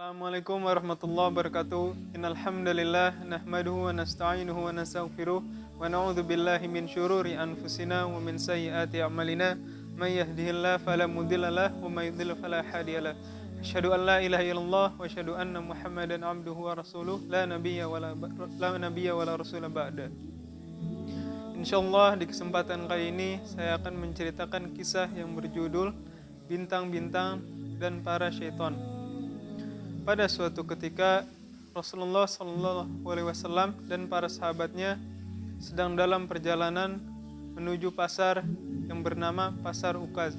Assalamualaikum warahmatullahi wabarakatuh. Innal hamdalillah nahmaduhu wa nasta'inuhu wa nastaghfiruh wa na'udzu billahi min syururi anfusina wa min sayyiati a'malina. May yahdihillahu fala mudhillalah wa may yudhlil fala hadiyalah. Asyhadu an la ilaha illallah wa asyhadu anna Muhammadan abduhu wa rasuluh la nabiyya wala rasula ba'da. Insyaallah di kesempatan kali ini saya akan menceritakan kisah yang berjudul Bintang-bintang dan para syaitan. Pada suatu ketika Rasulullah SAW dan para sahabatnya sedang dalam perjalanan menuju pasar yang bernama Pasar Ukaz.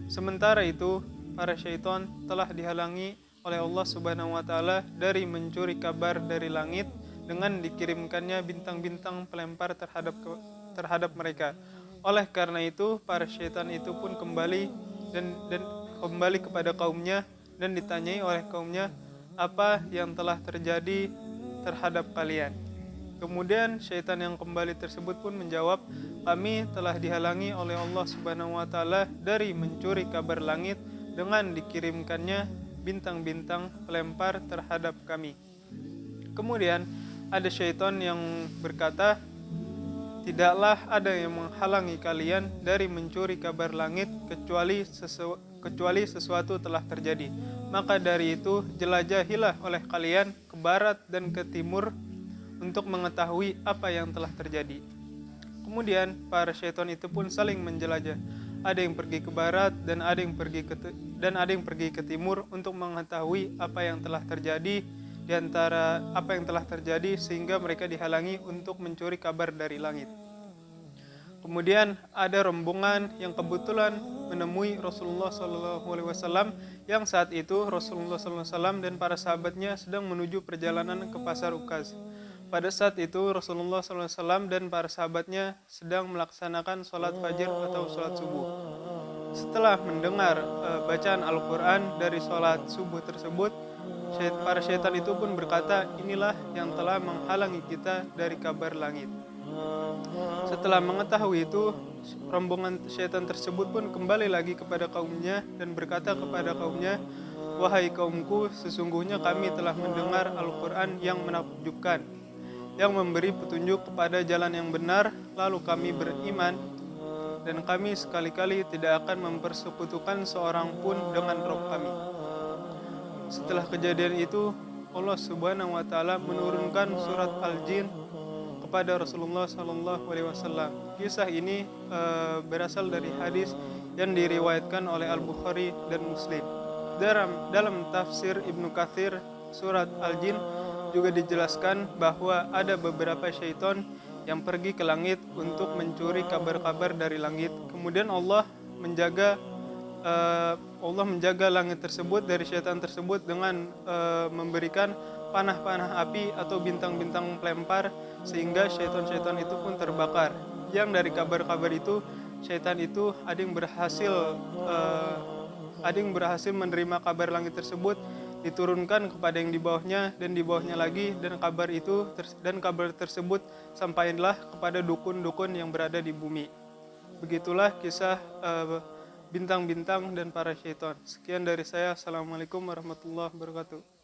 Sementara itu, para syaitan telah dihalangi oleh Allah Subhanahu wa taala dari mencuri kabar dari langit dengan dikirimkannya bintang-bintang pelempar terhadap mereka. Oleh karena itu, para syaitan itu pun kembali dan kembali kepada kaumnya dan ditanyai oleh kaumnya, apa yang telah terjadi terhadap kalian. Kemudian syaitan yang kembali tersebut pun menjawab, kami telah dihalangi oleh Allah Subhanahu wa taala dari mencuri kabar langit dengan dikirimkannya bintang-bintang pelempar terhadap kami. Kemudian ada syaitan yang berkata, tidaklah ada yang menghalangi kalian dari mencuri kabar langit kecuali sesuatu telah terjadi. Maka dari itu jelajahilah oleh kalian ke barat dan ke timur untuk mengetahui apa yang telah terjadi. Kemudian para syaitan itu pun saling menjelajah. Ada yang pergi ke barat dan ada yang pergi ke timur untuk mengetahui apa yang telah terjadi, di antara apa yang telah terjadi sehingga mereka dihalangi untuk mencuri kabar dari langit. Kemudian ada rombongan yang kebetulan menemui Rasulullah SAW yang saat itu Rasulullah SAW dan para sahabatnya sedang menuju perjalanan ke Pasar Ukaz. Pada saat itu Rasulullah SAW dan para sahabatnya sedang melaksanakan sholat fajr atau sholat subuh. Setelah mendengar bacaan Al-Quran dari sholat subuh tersebut, para syaitan itu pun berkata, inilah yang telah menghalangi kita dari kabar langit. Setelah mengetahui itu, rombongan syaitan tersebut pun kembali lagi kepada kaumnya dan berkata kepada kaumnya, wahai kaumku, sesungguhnya kami telah mendengar Al-Quran yang menakjubkan, yang memberi petunjuk kepada jalan yang benar, lalu kami beriman, dan kami sekali-kali tidak akan mempersekutukan seorang pun dengan Rabb kami. Setelah kejadian itu, Allah Subhanahu wa taala menurunkan surat Al-Jin kepada Rasulullah SAW. Kisah ini berasal dari hadis yang diriwayatkan oleh Al-Bukhari dan Muslim. Dalam tafsir Ibnu Katsir surat Al-Jin juga dijelaskan bahwa ada beberapa syaitan yang pergi ke langit untuk mencuri kabar-kabar dari langit. Kemudian Allah menjaga langit tersebut dari syaitan tersebut dengan memberikan panah-panah api atau bintang-bintang pelempar sehingga syaitan-syaitan itu pun terbakar. Yang dari kabar-kabar itu, syaitan itu ada yang berhasil menerima kabar langit tersebut, diturunkan kepada yang di bawahnya dan di bawahnya lagi, dan kabar tersebut sampailah kepada dukun-dukun yang berada di bumi. Begitulah kisah bintang-bintang dan para syaitan. Sekian dari saya. Assalamualaikum warahmatullahi wabarakatuh.